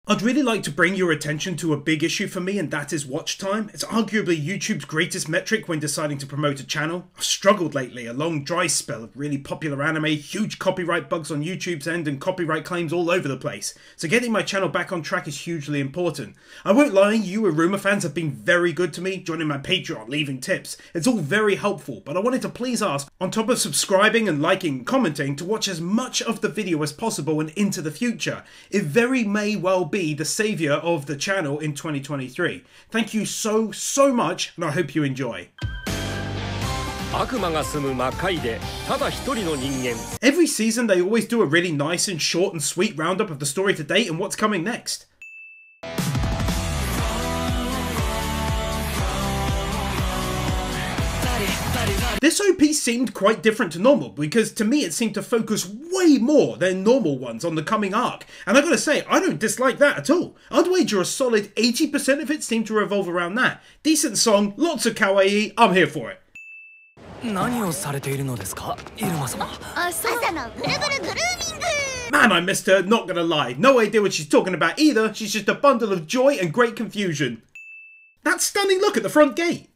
I'd really like to bring your attention to a big issue for me, and that is watch time. It's arguably YouTube's greatest metric when deciding to promote a channel. I've struggled lately, a long dry spell of really popular anime, huge copyright bugs on YouTube's end, and copyright claims all over the place. So getting my channel back on track is hugely important. I won't lie, you Aruma fans have been very good to me, joining my Patreon, leaving tips. It's all very helpful, but I wanted to please ask, on top of subscribing and liking and commenting, to watch as much of the video as possible and into the future. It very may well be the saviour of the channel in 2023. Thank you so much, and I hope you enjoy. Every season they always do a really nice and short and sweet roundup of the story to date and what's coming next. This OP seemed quite different to normal, because to me it seemed to focus way more than normal ones on the coming arc, and I gotta say, I don't dislike that at all. I'd wager a solid 80% of it seemed to revolve around that. Decent song, lots of kawaii, I'm here for it. Man, I missed her, not gonna lie. No idea what she's talking about either, she's just a bundle of joy and great confusion. That stunning look at the front gate.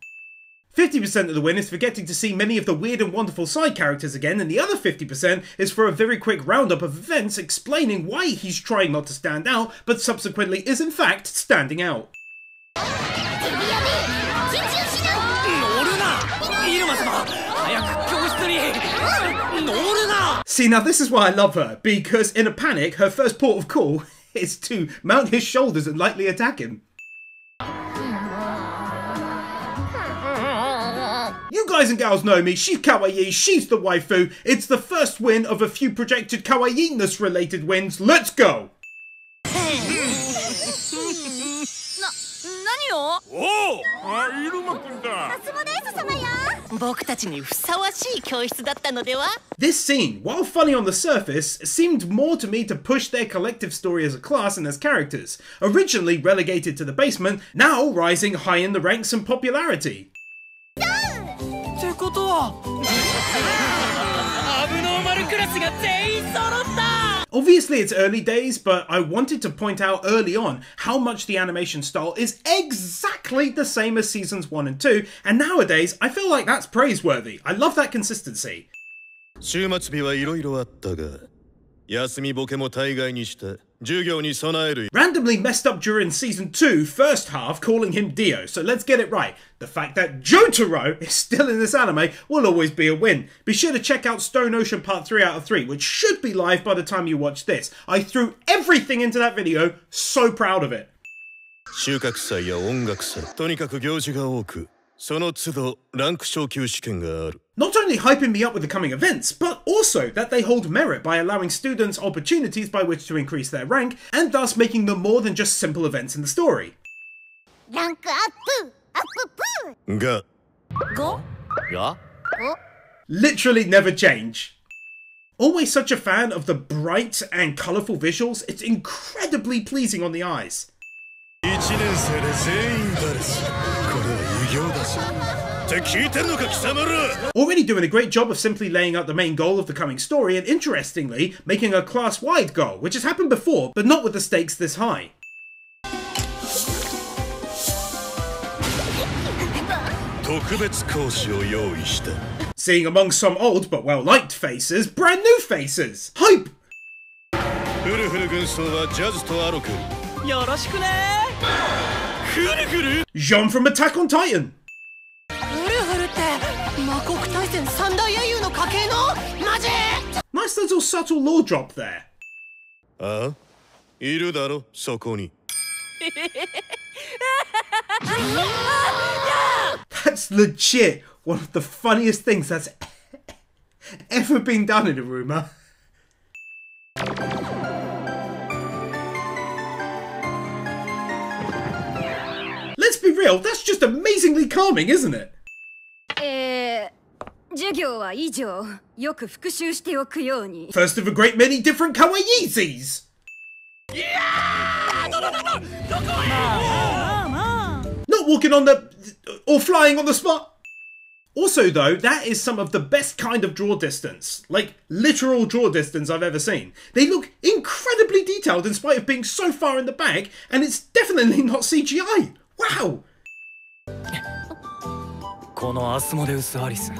50% of the win is for getting to see many of the weird and wonderful side characters again, and the other 50% is for a very quick roundup of events explaining why he's trying not to stand out, but subsequently is in fact standing out. See, now this is why I love her, because in a panic, her first port of call is to mount his shoulders and lightly attack him. You guys and gals know me, she's kawaii, she's the waifu, it's the first win of a few projected kawaii-ness related wins, let's go! This scene, while funny on the surface, seemed more to me to push their collective story as a class and as characters. Originally relegated to the basement, now rising high in the ranks and popularity. Obviously it's early days, but I wanted to point out early on how much the animation style is exactly the same as seasons 1 and 2, and nowadays I feel like that's praiseworthy. I love that consistency. Randomly messed up during season 2 first half calling him Dio, so let's get it right. The fact that Jotaro is still in this anime will always be a win. Be sure to check out Stone Ocean Part 3 out of 3, which should be live by the time you watch this. I threw everything into that video, so proud of it. Not only hyping me up with the coming events, but also that they hold merit by allowing students opportunities by which to increase their rank, and thus making them more than just simple events in the story. Rank up. Literally never change. Always such a fan of the bright and colourful visuals, it's incredibly pleasing on the eyes. Already doing a great job of simply laying out the main goal of the coming story, and interestingly, making a class-wide goal, which has happened before, but not with the stakes this high. Seeing among some old but well-liked faces, brand new faces! Hype! Jean from Attack on Titan! Nice little subtle lore drop there. That's legit one of the funniest things that's ever been done in Aruma. Let's be real, that's just amazingly calming, isn't it? First of a great many different kawaiizis! Not walking on the... or flying on the spot! Also though, that is some of the best kind of draw distance. Like, literal draw distance I've ever seen. They look incredibly detailed. detailed in spite of being so far in the back, and it's definitely not CGI. Wow! このアスモデウス・アリス、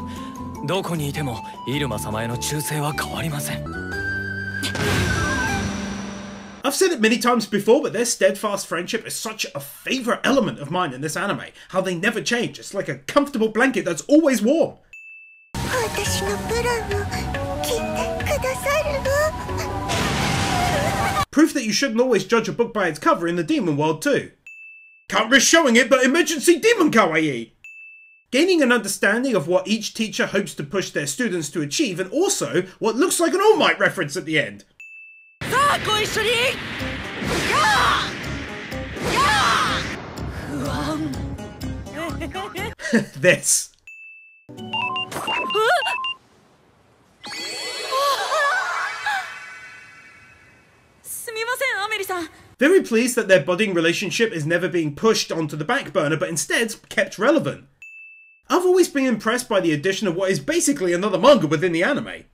どこにいてもイルマ様への忠誠は変わりません。I've said it many times before, but their steadfast friendship is such a favourite element of mine in this anime. How they never change. It's like a comfortable blanket that's always warm. Proof that you shouldn't always judge a book by its cover in the demon world too. Can't risk showing it, but emergency demon kawaii! Gaining an understanding of what each teacher hopes to push their students to achieve, and also what looks like an All Might reference at the end. This. Very pleased that their budding relationship is never being pushed onto the back burner, but instead kept relevant. I've always been impressed by the addition of what is basically another manga within the anime.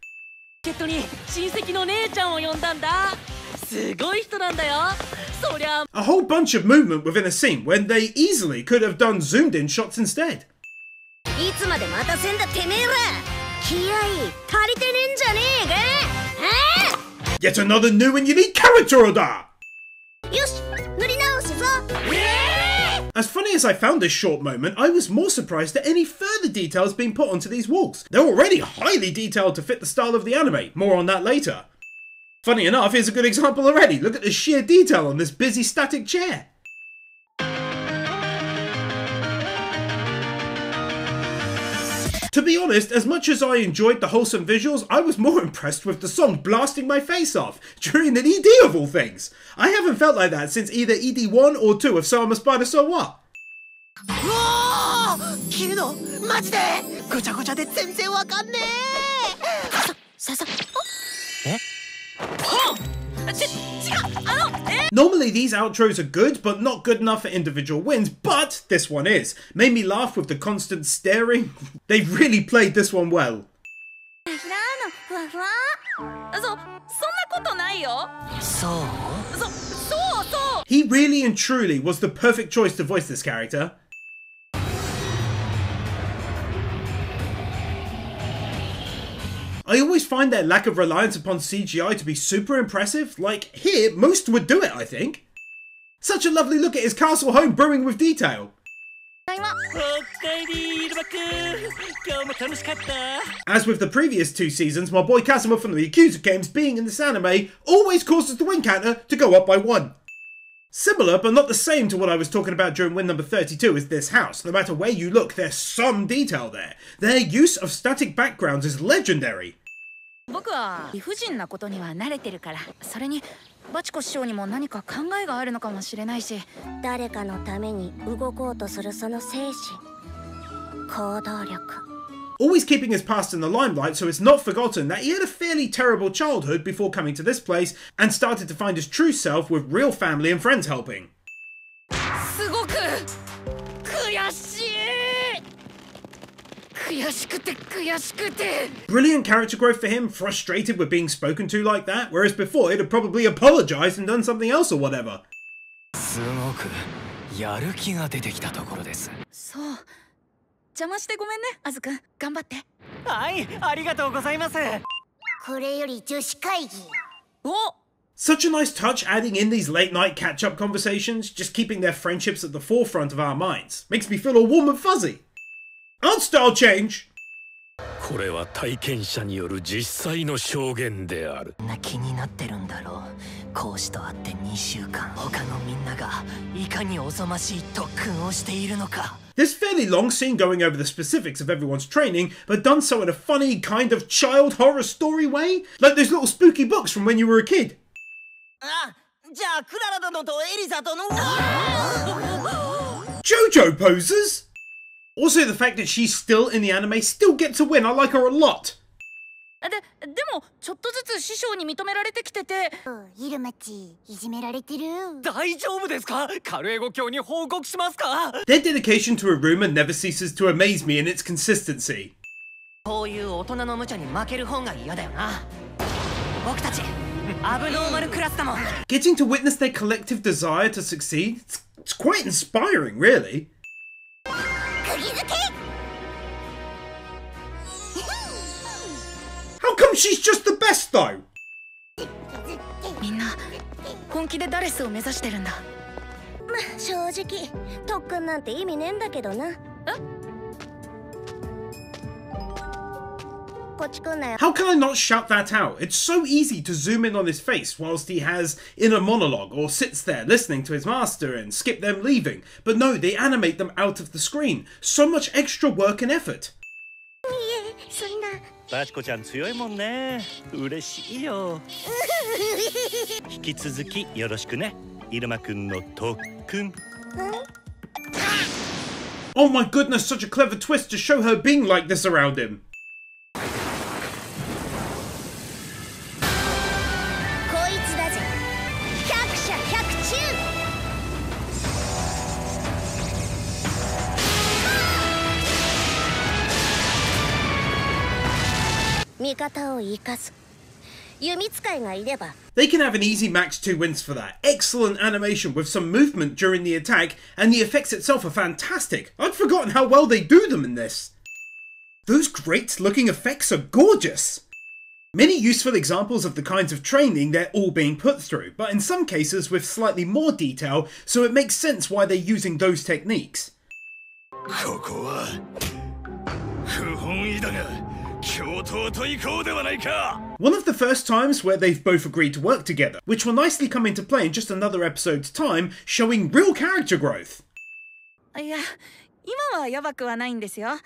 A whole bunch of movement within a scene when they easily could have done zoomed in shots instead. Yet another new and unique character, Oda! As funny as I found this short moment, I was more surprised at any further details being put onto these walls. They're already highly detailed to fit the style of the anime, more on that later. Funny enough, here's a good example already. Look at the sheer detail on this busy static chair. To be honest, as much as I enjoyed the wholesome visuals, I was more impressed with the song blasting my face off, during an ED of all things. I haven't felt like that since either ED 1 or 2 of Sama Spider So What. Normally these outros are good, but not good enough for individual wins, but this one is. Made me laugh with the constant staring. They've really played this one well. He really and truly was the perfect choice to voice this character. I always find their lack of reliance upon CGI to be super impressive. Like, here, most would do it, I think. Such a lovely look at his castle home brewing with detail. As with the previous 2 seasons, my boy Kazuma from the Yakuza games being in this anime always causes the win counter to go up by 1. Similar, but not the same to what I was talking about during win number 32 is this house. No matter where you look, there's some detail there. Their use of static backgrounds is legendary. Always keeping his past in the limelight, so it's not forgotten that he had a fairly terrible childhood before coming to this place and started to find his true self with real family and friends helping. Brilliant character growth for him, frustrated with being spoken to like that, whereas before he'd have probably apologised and done something else or whatever. Such a nice touch adding in these late night catch-up conversations, just keeping their friendships at the forefront of our minds. Makes me feel all warm and fuzzy. Art style change! This fairly long scene going over the specifics of everyone's training, but done so in a funny, kind of child horror story way? Like those little spooky books from when you were a kid. JoJo poses? Also, the fact that she's still in the anime still gets a win. I like her a lot. Their dedication to Iruma never ceases to amaze me in its アブノーマルクラスだもん。 Getting to witness their collective desire to succeed, it's quite inspiring, really. How come she's just the best, though? みんな本気でダレスを目指してるんだ。ま、正直特訓なんて意味ねえんだけどな。え？こっち来んなよ。 How can I not shout that out? It's so easy to zoom in on his face whilst he has inner monologue or sits there listening to his master and skip them leaving. But no, they animate them out of the screen. So much extra work and effort. いえ、そんな。バチコちゃん強いもんね。嬉しいよ。引き続きよろしくね。イルマくんの特訓。Oh my goodness, such a clever twist to show her being like this around him. こいつだぜ。百射百中。味方を生かす。弓使いがいれば。 They can have an easy max 2 wins for that. Excellent animation with some movement during the attack, and the effects itself are fantastic. I'd forgotten how well they do them in this. Those great looking effects are gorgeous. Many useful examples of the kinds of training they're all being put through, but in some cases with slightly more detail, so it makes sense why they're using those techniques. ここは不本意だが共闘と行こうではないか。 One of the first times where they've both agreed to work together, which will nicely come into play in just another episode's time, showing real character growth. いや、今はやばくはないんですよ。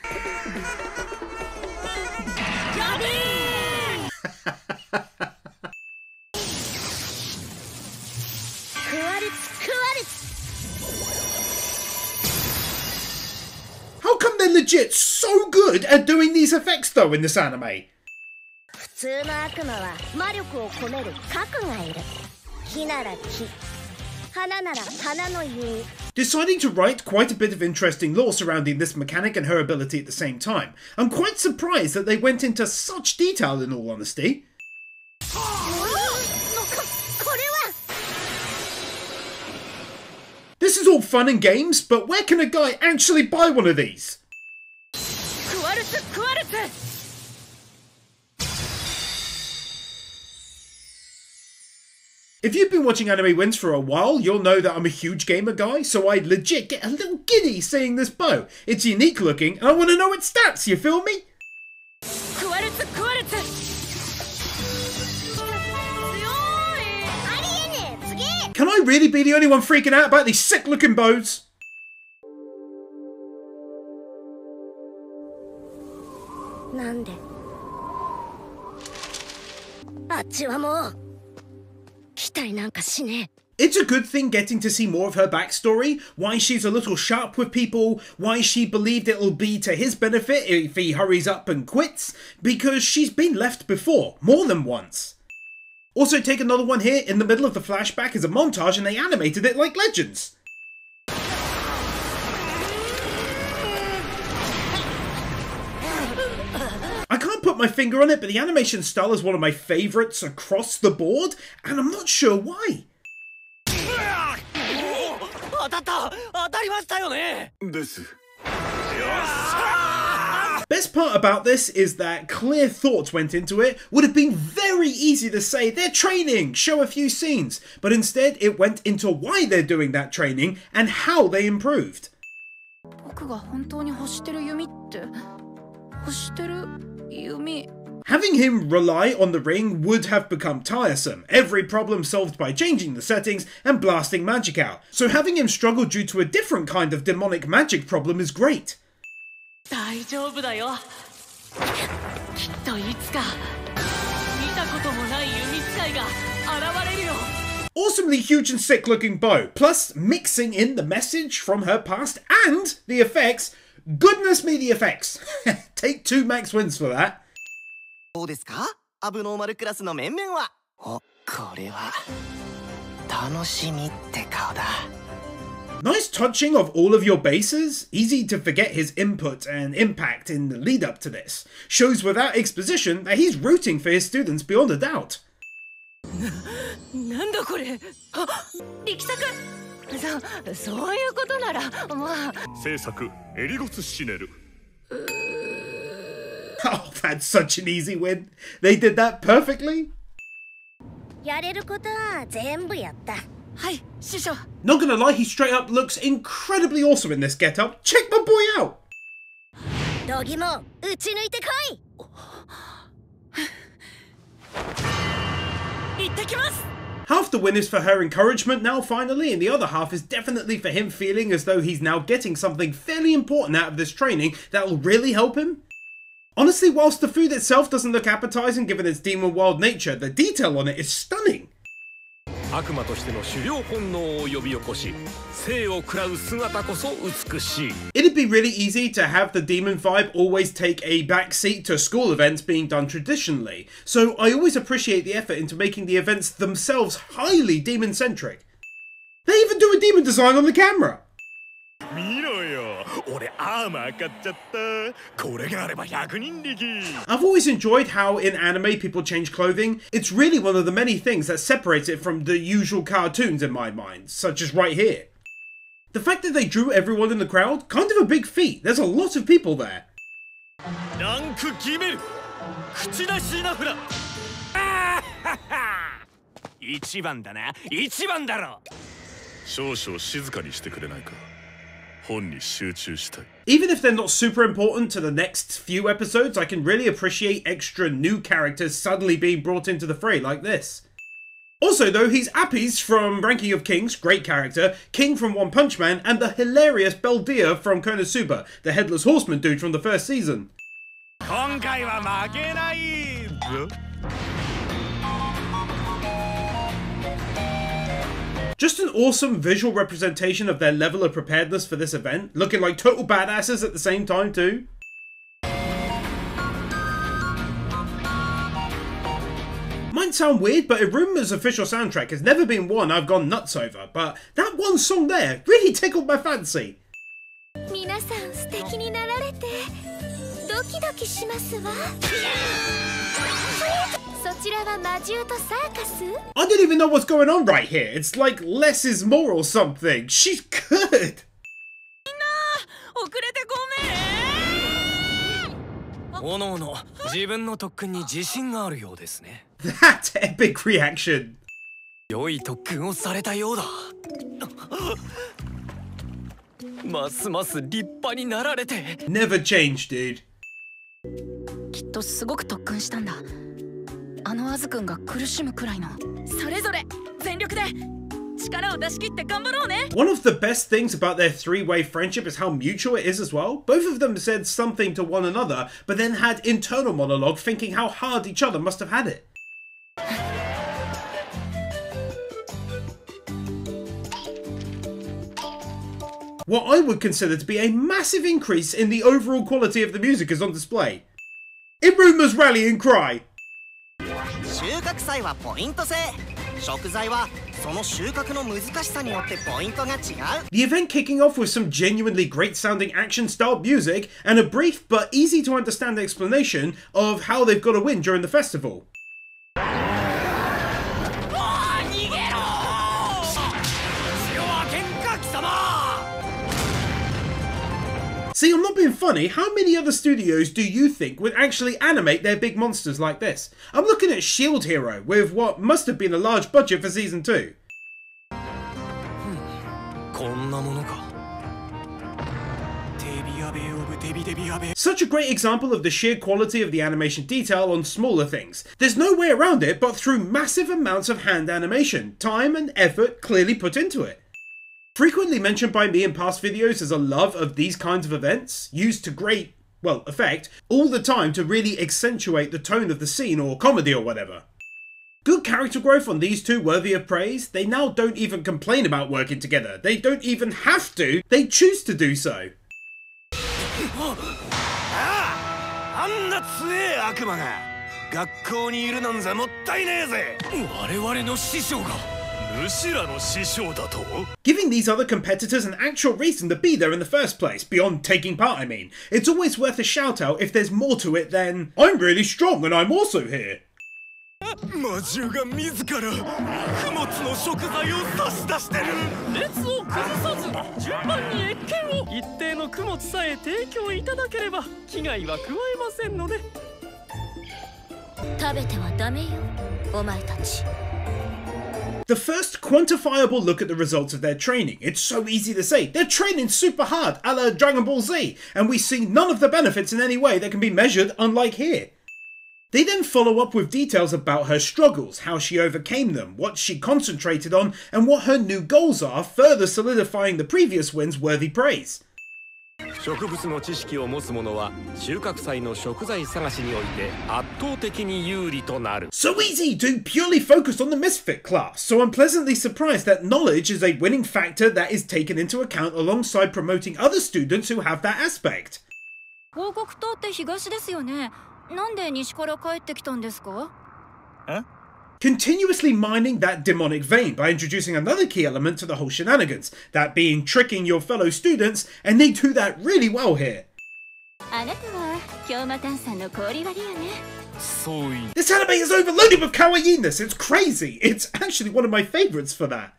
How come they're legit so good at doing these effects though in this anime? 普通の悪魔は魔力を込める核がいる。木なら木、花なら花の弓。 Deciding to write quite a bit of interesting lore surrounding this mechanic and her ability at the same time. I'm quite surprised that they went into such detail in all honesty. これは This is all fun and games, but where can a guy actually buy one of these? クワルツクワルツ。 If you've been watching Anime Wins for a while, you'll know that I'm a huge gamer guy, so I legit get a little giddy seeing this bow. It's unique looking, and I want to know its stats, you feel me? クワルツクワルツ。強い。ありえねえ。次。 Can I really be the only one freaking out about these sick looking bows? なんであっちはもう期待なんかしねえ。 It's a good thing getting to see more of her backstory, why she's a little sharp with people, why she believed it'll be to his benefit if he hurries up and quits, because she's been left before, more than once. Also take another one here, in the middle of the flashback is a montage and they animated it like legends. I can't put my finger on it, but the animation style is one of my favourites across the board, and I'm not sure why. 当たった当たりましたよね。です。よっしゃ Best part about this is that clear thoughts went into it. Would have been very easy to say they're training, show a few scenes, but instead it went into why they're doing that training and how they improved. 僕が本当に欲してる弓って欲してる弓。 Having him rely on the ring would have become tiresome, every problem solved by changing the settings and blasting magic out, so having him struggle due to a different kind of demonic magic problem is great. 大丈夫だよ。きっといつか見たこともない弓使いが現れるよ。 Awesomely huge and sick looking bow, plus mixing in the message from her past and the effects. Goodness me, the effects. Take 2 max wins for that. どうですか？アブノーマルクラスの面々は。お、これは楽しみって顔だ。 Nice touching of all of your bases. Easy to forget his input and impact in the lead up to this. Shows without exposition that he's rooting for his students beyond a doubt. なんだこれ。あ、力作。そういうことならまあ。制作エリゴスシネル。Oh, that's such an easy win. They did that perfectly. やれることは全部やった。はい、師匠。 Not gonna lie, he straight up looks incredibly awesome in this get-up. Check my boy out. ドギモ打ち抜いてこい。行ってきます。 Half the win is for her encouragement now, finally, and the other half is definitely for him feeling as though he's now getting something fairly important out of this training that will really help him. Honestly, whilst the food itself doesn't look appetizing given its demon wild nature, the detail on it is stunning. 悪魔としての狩猟本能を呼び起こし、生を食らう姿こそ美しい。 It'd be really easy to have the demon vibe always take a backseat to school events being done traditionally, so I always appreciate the effort into making the events themselves highly demon-centric. They even do a demon design on the camera! 見ろよ、俺アーマー買っちゃった。これがあれば100人力。 I've always enjoyed how in anime people change clothing. It's really one of the many things that separates it from the usual cartoons in my mind, such as right here. The fact that they drew everyone in the crowd, kind of a big feat. There's a lot of people there. ランク決める。口出しなフラ。一番だな、一番だろ。少々静かにしてくれないか。 Even if they're not super important to the next few episodes, I can really appreciate extra new characters suddenly being brought into the fray like this. Also though, he's Apis from Ranking of Kings, great character, King from One Punch Man, and the hilarious Beldia from Konosuba, the Headless Horseman dude from the first season. Just an awesome visual representation of their level of preparedness for this event, looking like total badasses at the same time too. Might sound weird, but Iruma's official soundtrack has never been one I've gone nuts over, but that one song there really tickled my fancy. 皆さん素敵になられてドキドキしますわ。そちらは魔獣とサーカス？ I don't even know what's going on right here. It's like less is more or something. She's good. みんな遅れてごめん。おのおの自分の特訓に自信があるようですね。That epic reaction. 良い特訓をされたようだ。ますます立派になられて。Never change, dude. きっとすごく特訓したんだ。あのアズくんが苦しむくらいの。それぞれ全力で力を出し切って頑張ろうね。 One of the best things about their three-way friendship is how mutual it is as well. Both of them said something to one another, but then had internal monologue thinking how hard each other must have had it. What I would consider to be a massive increase in the overall quality of the music is on display. Iruma's rallying cry. 収穫祭はポイント制。食材はその収穫の難しさによってポイントが違う。 The event kicking off with some genuinely great sounding action style music and a brief but easy to understand explanation of how they've got to win during the festival. See, I'm not being funny. How many other studios do you think would actually animate their big monsters like this? I'm looking at Shield Hero with what must have been a large budget for season 2. こんなものか。テビアベオブテビデビアベ。 Such a great example of the sheer quality of the animation detail on smaller things. There's no way around it but through massive amounts of hand animation, time and effort clearly put into it. Frequently mentioned by me in past videos as a love of these kinds of events, used to great, well, effect, all the time to really accentuate the tone of the scene or comedy or whatever. Good character growth on these two worthy of praise. They now don't even complain about working together. They don't even have to, they choose to do so. あんな強え悪魔が学校にいるなんざもったいねえぜ。我々の師匠が。 Giving these other competitors an actual reason to be there in the first place, beyond taking part I mean. It's always worth a shout out if there's more to it than, I'm really strong and I'm also here. 魔獣が自ら供物の食材を差し出してる。列を崩さず順番に謁見を。一定の供物さえ提供いただければ危害は加えませんので。食べてはダメよ、お前たち。The first quantifiable look at the results of their training. It's so easy to say. They're training super hard, a la Dragon Ball Z, and we see none of the benefits in any way that can be measured, unlike here. They then follow up with details about her struggles, how she overcame them, what she concentrated on, and what her new goals are, further solidifying the previous wins worthy praise. 植物の知識を持つ者は収穫祭の食材探しにおいて圧倒的に有利となる。 So easy to purely focus on the misfit class, so I'm pleasantly surprised that knowledge is a winning factor that is taken into account alongside promoting other students who have that aspect. 報告塔って東ですよね。なんで西から帰ってきたんですか？ Continuously mining that demonic vein by introducing another key element to the whole shenanigans, that being tricking your fellow students, and they do that really well here. あなたは京馬炭酸の氷割りよね。そうい。 This anime is overloaded with kawaiiness, it's crazy! It's actually one of my favourites for that.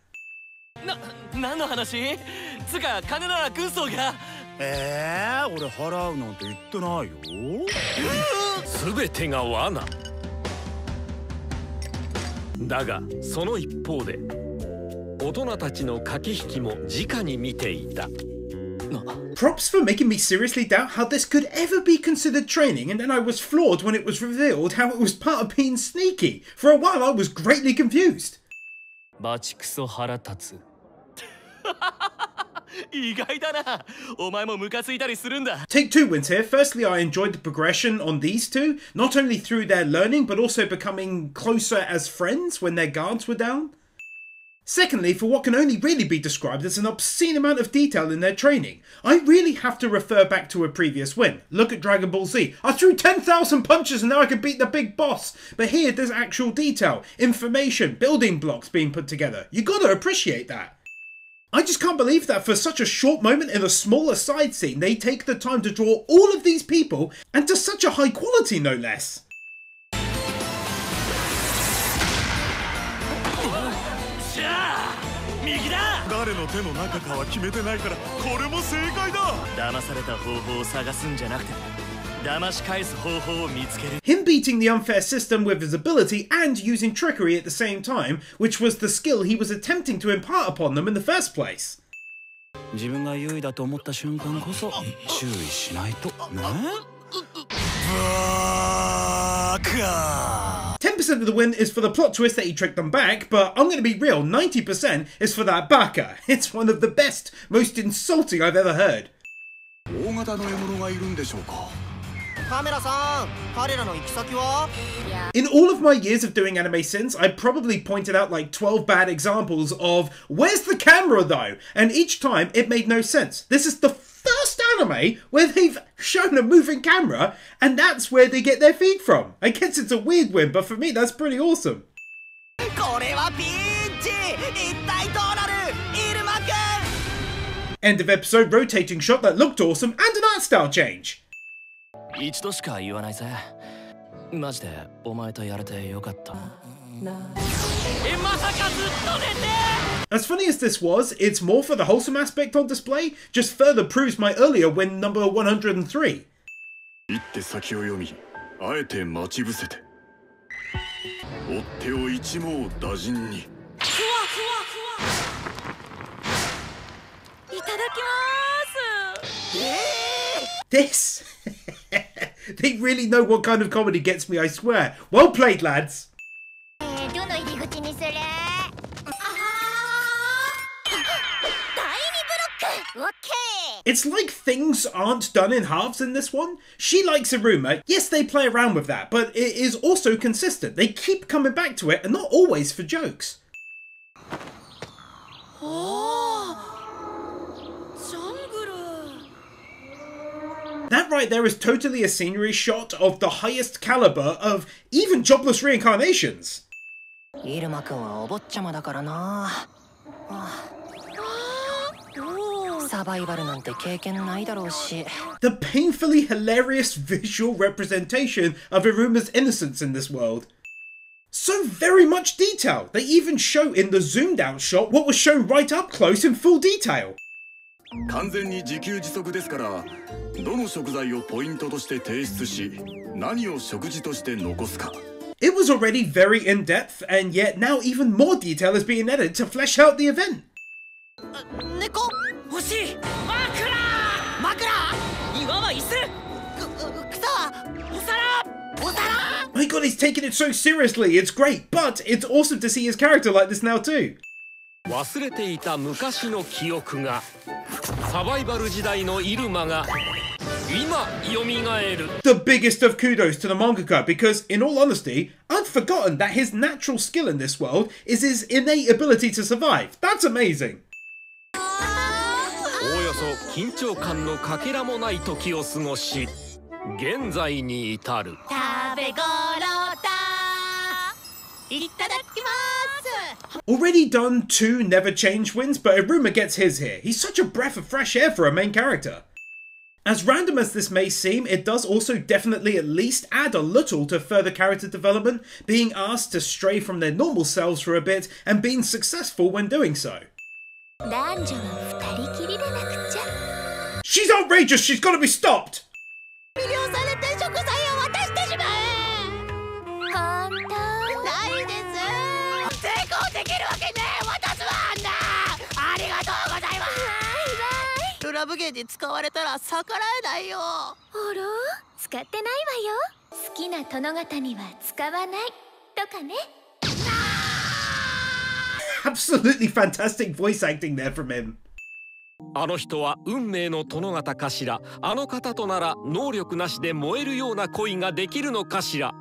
何の話？つか金なら軍曹が。俺払うなんて言ってないよ。全てが罠。だがその一方で大人たちの駆け引きも直に見ていた。 Props for making me seriously doubt how this could ever be considered training, and then I was floored when it was revealed how it was part of being sneaky. For a while I was greatly confused. バチクソ腹立つ。意外だな。お前もムカついたりするんだ。 Take two wins here. Firstly, I enjoyed the progression on these two, not only through their learning, but also becoming closer as friends when their guards were down. Secondly, for what can only really be described as an obscene amount of detail in their training. I really have to refer back to a previous win. Look at Dragon Ball Z. I threw 10,000 punches and now I can beat the big boss. But here there's actual detail, information, building blocks being put together. You gotta appreciate that. I just can't believe that for such a short moment in a smaller side scene, they take the time to draw all of these people, and to such a high quality no less. 誰の手の中かは決めてないからこれも正解だ。騙された方法を探すんじゃなくて騙し返す方法を見つける。 Him beating the unfair system with his ability and using trickery at the same time, which was the skill he was attempting to impart upon them in the first place. 自分が優位だと思った瞬間こそ注意しないとね。バカ。 10% of the win is for the plot twist that he tricked them back, but I'm going to be real, 90% is for that baka. It's one of the best, most insulting I've ever heard. 大型の獲物がいるんでしょうか。カメラさん、彼らの行き先は？ In all of my years of doing anime since, I probably pointed out like 12 bad examples of where's the camera though? And each time it made no sense. This is the first anime where they've shown a moving camera, and that's where they get their feed from. I guess it's a weird win, but for me that's pretty awesome. これはピンチ！一体どうなる？イルマくん！ End of episode, rotating shot that looked awesome and an art style change. 一度しか言わないぜ。マジでお前とやれてよかった。まさかずっと寝て！ As funny as this was, it's more for the wholesome aspect on display, just further proves my earlier win number 103. 一手先を読み、あえて待ち伏せて。追っ手を一網打尽に。いただきます。This! They really know what kind of comedy gets me, I swear. Well played, lads! どの入り口にする？It's like things aren't done in halves in this one. She likes Iruma. Yes, they play around with that, but it is also consistent. They keep coming back to it, and not always for jokes. That right there is totally a scenery shot of the highest caliber of even jobless reincarnations. イルマくんはお坊ちゃまだからな。サバイバルなんて経験ないだろうし。 The painfully hilarious visual representation of Iruma's innocence in this world. So very much detail. They even show in the zoomed out shot what was shown right up close in full detail. 完全に自給自足ですから、どの食材をポイントとして提出し、何を食事として残すか。It was already very in-depth, and yet now even more detail is being added to flesh out the event. 猫欲しい。枕岩は椅子。草はお皿。My god, he's taking it so seriously. It's great, but it's awesome to see his character like this now too. 忘れていた昔の記憶がサバイバル時代のイルマが今蘇る。 The biggest of kudos to the mangaka because, in all honesty, I'd forgotten that his natural skill in this world is his innate ability to survive. That's amazing. おおよそ緊張感のかけらもない時を過ごし現在に至る。食べごろだ。いただきます。 Already done 2 Never Change wins, but Iruma gets his here. He's such a breath of fresh air for a main character. As random as this may seem, it does also definitely at least add a little to further character development, being asked to stray from their normal selves for a bit and being successful when doing so. 男女は二人きりでなくちゃ。 She's outrageous! She's gotta be stopped! 魅了されて食材を渡してしまえ。本当ないです。成功できるわけねえ。渡すわあんな。ありがとうございます。ルラブゲージ使われたら逆らえないよ。あら、使ってないわよ。好きな殿方には使わないとかね。Absolutely fantastic voice acting there from him. あの人は運命の殿方かしら。あの方となら能力なしで燃えるような恋ができるのかしら。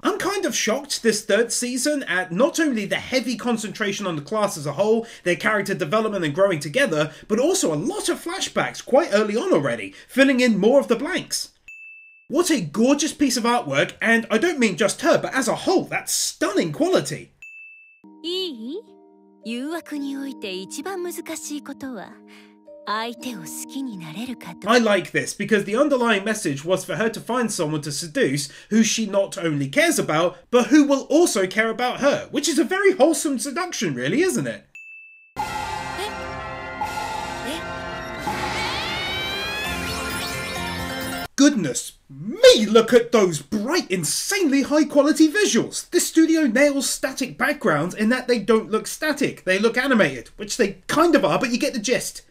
I'm kind of shocked this 3rd season at not only the heavy concentration on the class as a whole, their character development and growing together, but also a lot of flashbacks quite early on already, filling in more of the blanks. What a gorgeous piece of artwork, and I don't mean just her, but as a whole, that's stunning quality. いい？誘惑において一番難しいことは相手を好きになれるかと。 I like this because the underlying message was for her to find someone to seduce who she not only cares about, but who will also care about her, which is a very wholesome seduction, really, isn't it? Goodness me, look at those bright, insanely high quality visuals. This studio nails static backgrounds in that they don't look static, they look animated, which they kind of are, but you get the gist.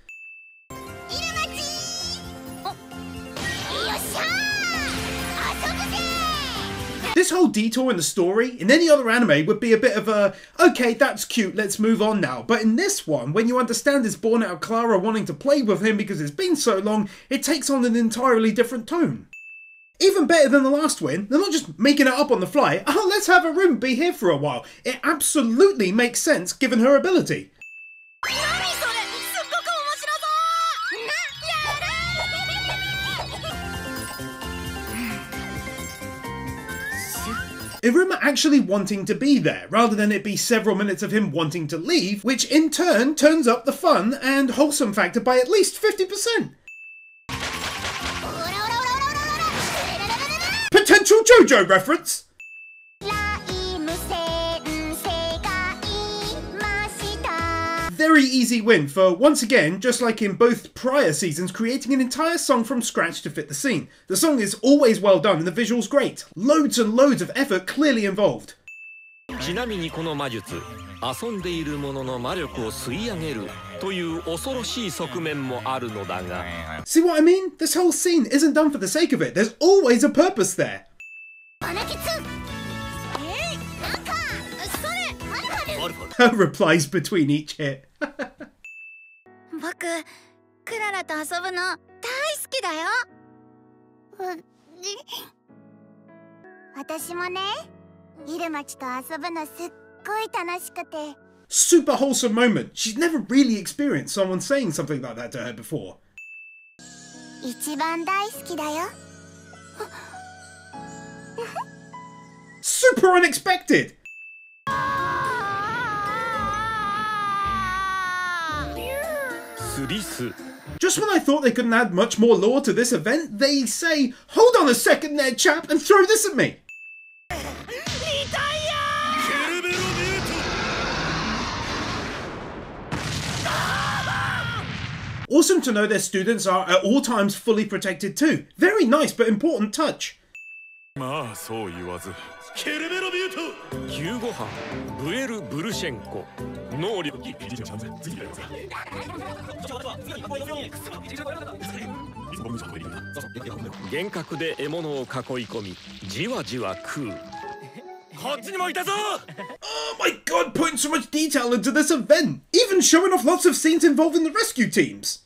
This whole detour in the story, in any other anime, would be a bit of a, okay, that's cute, let's move on now. But in this one, when you understand it's born out of Clara wanting to play with him because it's been so long, it takes on an entirely different tone. Even better than the last win, they're not just making it up on the fly, oh, let's have a room, be here for a while. It absolutely makes sense given her ability. Iruma actually wanting to be there, rather than it be several minutes of him wanting to leave, which in turn turns up the fun and wholesome factor by at least 50%. Potential JoJo reference! Very easy win for, once again, just like in both prior seasons, creating an entire song from scratch to fit the scene. The song is always well done and the visuals great. Loads and loads of effort clearly involved. ちなみにこの魔術、遊んでいるものの魔力を吸い上げるという恐ろしい側面もあるのだが。See what I mean? This whole scene isn't done for the sake of it. There's always a purpose there. Her replies between each hit. 僕、クララと遊ぶの大好きだよ。私もね、イルマチと遊ぶのすっごい楽しくて。 Super wholesome moment. She's never really experienced someone saying something like that to her before. 一番大好きだよ。Super unexpected! Just when I thought they couldn't add much more lore to this event, they say, hold on a second there, chap, and throw this at me! Awesome to know their students are at all times fully protected too. Very nice but important touch. まあそう言わずケルベロビュート15班ブエル・ブルシェンコ能力幻覚で獲物を囲い込みじわじわ食うこっちにもいたぞ Oh my god, putting so much detail into this event! Even showing off lots of scenes involving the rescue teams!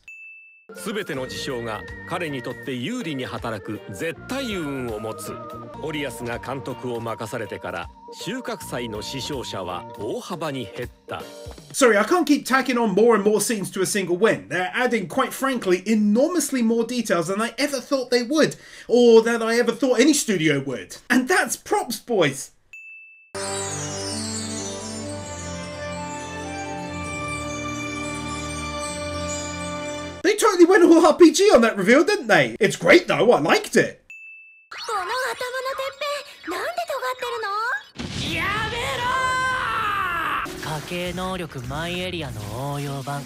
全ての事象が彼にとって有利に働く絶対運を持つオリアスが監督を任されてから収穫祭の死傷者は大幅に減った Sorry, I can't keep tacking on more and more scenes to a single win. They're adding, quite frankly, enormously more details than I ever thought they would, or that I ever thought any studio would. And that's props, boys! They totally went all RPG on that reveal, didn't they? It's great though, I liked it. この頭のてっぺんなんで尖ってるの？やめろー！家系能力マイエリアの応用版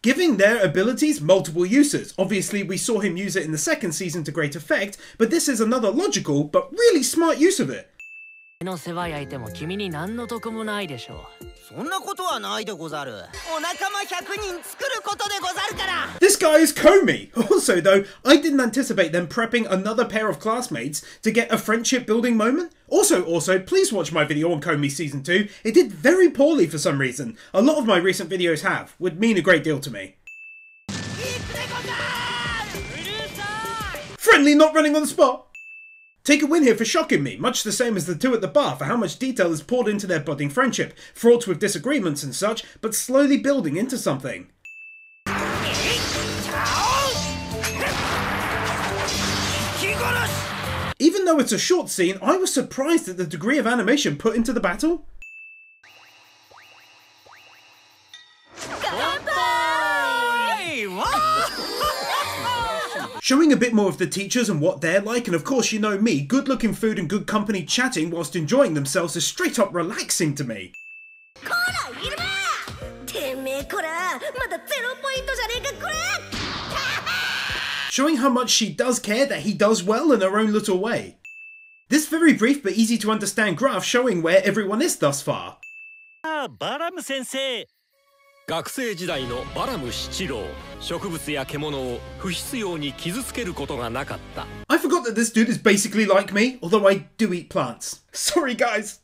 Giving their abilities multiple uses. Obviously, we saw him use it in the second season to great effect, but this is another logical but really smart use of it. の世話焼いても君に何の得もないでしょう。そんなことはないでござる。お仲間100人作ることでござるから。 This guy is Komi! Also though, I didn't anticipate them prepping another pair of classmates to get a friendship building moment. Also, please watch my video on Komi Season 2. It did very poorly for some reason. A lot of my recent videos have. Would mean a great deal to me. Friendly not running on the spot! Take a win here for shocking me, much the same as the two at the bar for how much detail is poured into their budding friendship, fraught with disagreements and such, but slowly building into something. Even though it's a short scene, I was surprised at the degree of animation put into the battle. Showing a bit more of the teachers and what they're like, and of course you know me, good looking food and good company chatting whilst enjoying themselves is straight up relaxing to me. Showing how much she does care that he does well in her own little way. This very brief but easy to understand graph showing where everyone is thus far. バラム先生 学生時代のバラム七郎植物や獣を不必要に傷つけることがなかった I forgot that this dude is basically like me, although I do eat plants. Sorry guys.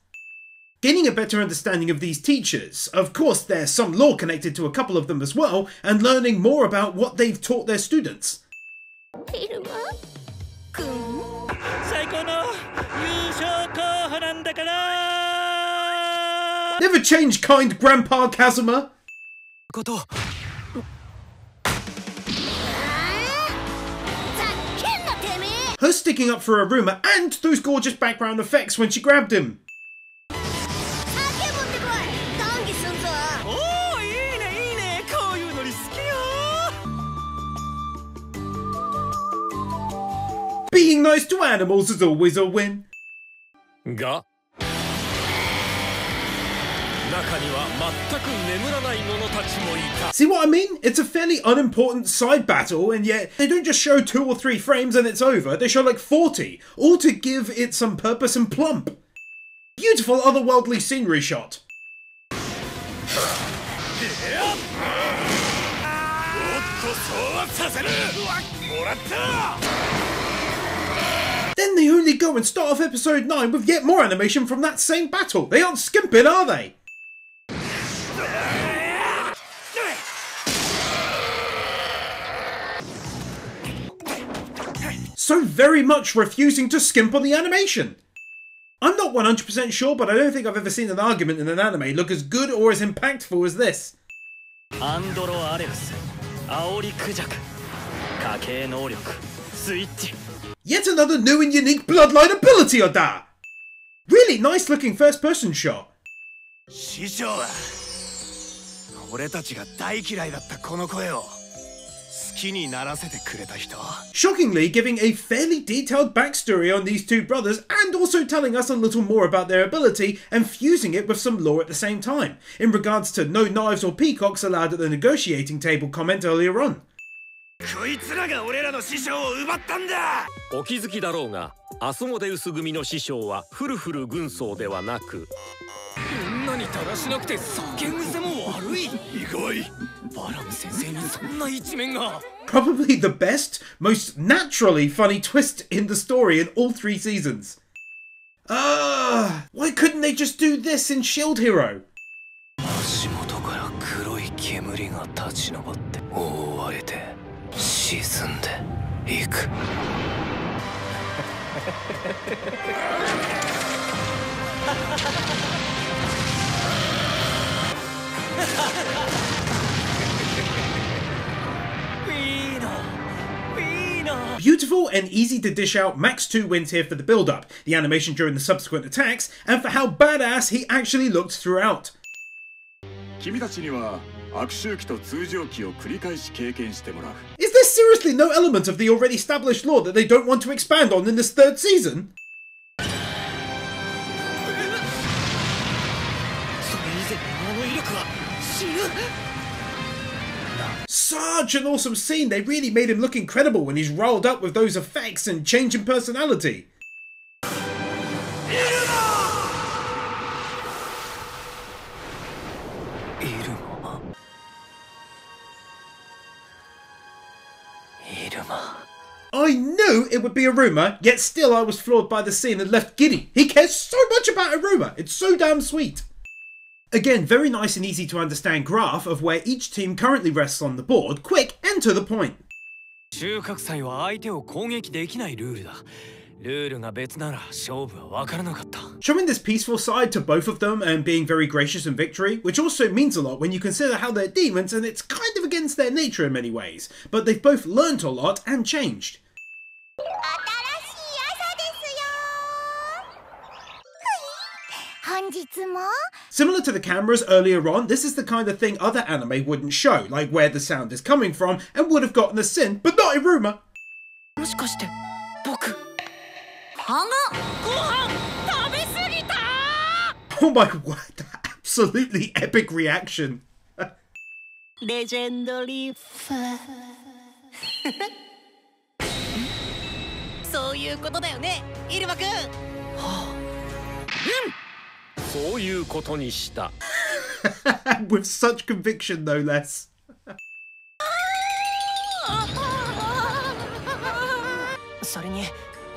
Gaining a better understanding of these teachers. Of course there's some lore connected to a couple of them as well, and learning more about what they've taught their students. 最高の優勝候補なんだから Never change, kind Grandpa Kazuma. こと Her sticking up for a rumour and those gorgeous background effects when she grabbed him. Being nice to animals is always a win. が中には全く眠らない者たちもいた See what I mean? It's a fairly unimportant side battle, and yet they don't just show 2 or 3 frames and it's over, they show like 40, all to give it some purpose and plump. Beautiful otherworldly scenery shot. Then they only go and start off episode 9 with yet more animation from that same battle. They aren't skimping, are they? So very much refusing to skimp on the animation. I'm not 100% sure, but I don't think I've ever seen an argument in an anime look as good or as impactful as this. アンドロアレウス煽りクジャク家系能力スイッチ Yet another new and unique bloodline ability, Oda! Really nice looking first person shot. 師匠は俺たちが大嫌いだったこの声を Shockingly, giving a fairly detailed backstory on these two brothers and also telling us a little more about their ability and fusing it with some lore at the same time, in regards to no knives or peacocks allowed at the negotiating table comment earlier on. こいつらが俺らの師匠を奪ったんだ。お気づきだろうが、アスモデウス組の師匠はフルフル軍曹ではなく、みんなにだらしなくて酒癖も悪い。意外。バラム先生にそんな一面が。Probably the best, most naturally funny twist in the story in all 3 seasons. Why couldn't they just do this in Shield Hero? 足元から黒い煙が立ち上って覆われて。 沈んでいく。Beautiful and easy to dish out, Max 2 wins here for the build-up, the animation during the subsequent attacks, and for how badass he actually looked throughout. 君たちには Is there seriously no element of the already established lore that they don't want to expand on in this 3rd season? Such an awesome scene, they really made him look incredible when he's rolled up with those effects and change in personality. I knew it would be Iruma, yet still I was floored by the scene and left giddy. He cares so much about Iruma, it's so damn sweet. Again, very nice and easy to understand graph of where each team currently rests on the board, quick and to the point. 収穫祭は相手を攻撃できないルールだ。ルールが別なら勝負は分からなかった。 Showing this peaceful side to both of them and being very gracious in victory, which also means a lot when you consider how they're demons and it's kind of against their nature in many ways. But they've both learnt a lot and changed. Similar to the cameras earlier on, this is the kind of thing other anime wouldn't show, like where the sound is coming from and would have gotten a sin, but not Iruma. Oh my word, absolutely epic reaction. Legendary. そういうことだよね、イルマくん。そういうことにした。With such conviction, no less. それに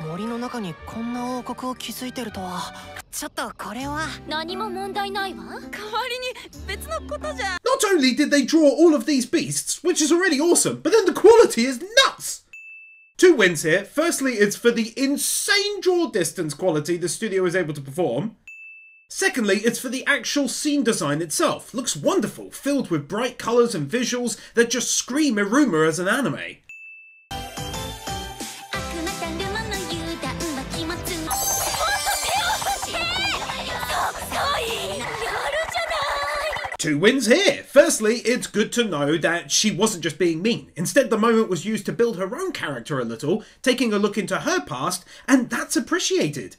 森の中にこんな王国を築いてるとは。ちょっとこれは何も問題ないわ。代わりに別のことじゃ。 Not only did they draw all of these beasts, which is already awesome, but then the quality is nuts! 2 wins here. Firstly, it's for the insane draw distance quality the studio is able to perform. Secondly, it's for the actual scene design itself. Looks wonderful, filled with bright colours and visuals that just scream Iruma as an anime. Two wins here. Firstly, it's good to know that she wasn't just being mean. Instead, the moment was used to build her own character a little, taking a look into her past, and that's appreciated.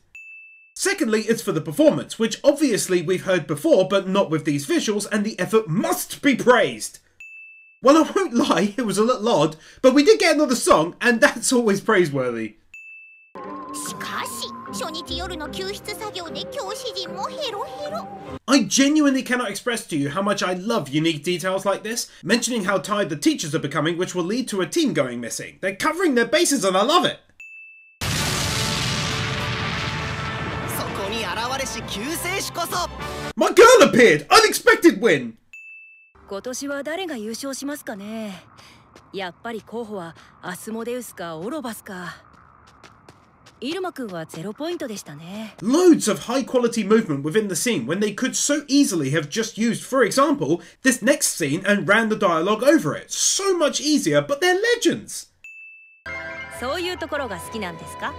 Secondly, it's for the performance, which obviously we've heard before, but not with these visuals, and the effort must be praised. Well, I won't lie, it was a little odd, but we did get another song, and that's always praiseworthy. しかし、初日夜の救出作業で教師陣もヘロヘロ。 I genuinely cannot express to you how much I love unique details like this, mentioning how tired the teachers are becoming, which will lead to a team going missing. They're covering their bases and I love it. My girl appeared! Unexpected win! 今年は誰が優勝しますかね。やっぱり候補はアスモデウスかオロバスか。イルマくんは0ポイントでしたね。 Loads of high quality movement within the scene when they could so easily have just used, for example, this next scene and ran the dialogue over it. So much easier, but they're legends! そういうところが好きなんですか？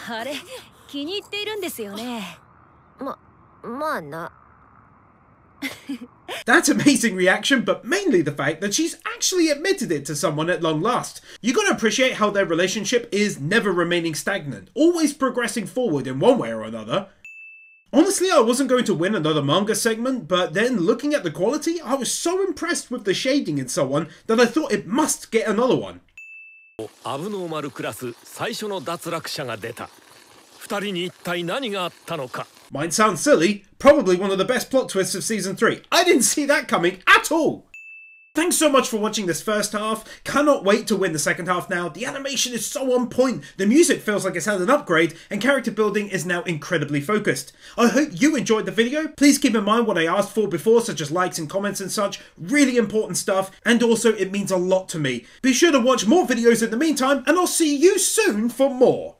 あれ、 気に入っているんですよね。まあな。That amazing reaction, but mainly the fact that she's actually admitted it to someone at long last. You gotta appreciate how their relationship is never remaining stagnant, always progressing forward in one way or another. Honestly, I wasn't going to win another manga segment, but then looking at the quality, I was so impressed with the shading and so on that I thought it must get another one. アブノーマルクラス最初の脱落者が出た。二人に一体何があったのか。 Might sound silly, probably one of the best plot twists of season 3. I didn't see that coming at all! Thanks so much for watching this first half. Cannot wait to win the second half now. The animation is so on point, the music feels like it's had an upgrade, and character building is now incredibly focused. I hope you enjoyed the video. Please keep in mind what I asked for before, such as likes and comments and such. Really important stuff, and also it means a lot to me. Be sure to watch more videos in the meantime, and I'll see you soon for more.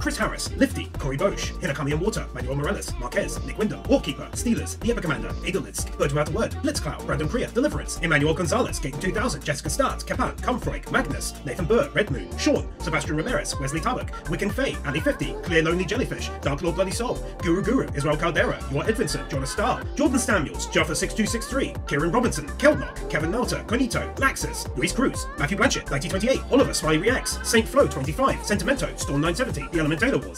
Chris Harris, Lifty, Corey Bosch, Hinakami and Water, Manuel Morales, Marquez, Nick Wyndham, Warkeeper, Steelers, The Epic Commander, Eagleist, Bird Without a Word, Blitzcloud, Brandon Kriya, Deliverance, Emmanuel Gonzalez, Gate 2000, Jessica Start, Kapan, Comfreak, Magnus, Nathan Burr, Red Moon, Sean, Sebastian Ramirez, Wesley Tabak, Wiccan Faye, Ali 50, Clear Lonely Jellyfish, Dark Lord Bloody Soul, Guru, Israel Caldera, Yoa Edvinson, Jonas Starr, Jordan Samuels, Jaffa6263, Kieran Robinson, Keldnock, Kevin Melter, Conito, Laxus, Luis Cruz, Matthew Blanchett, 1928, Oliver, Smiley Reacts, Saint Flo 25, Sentimento, Storm 970, The Elementator Wars.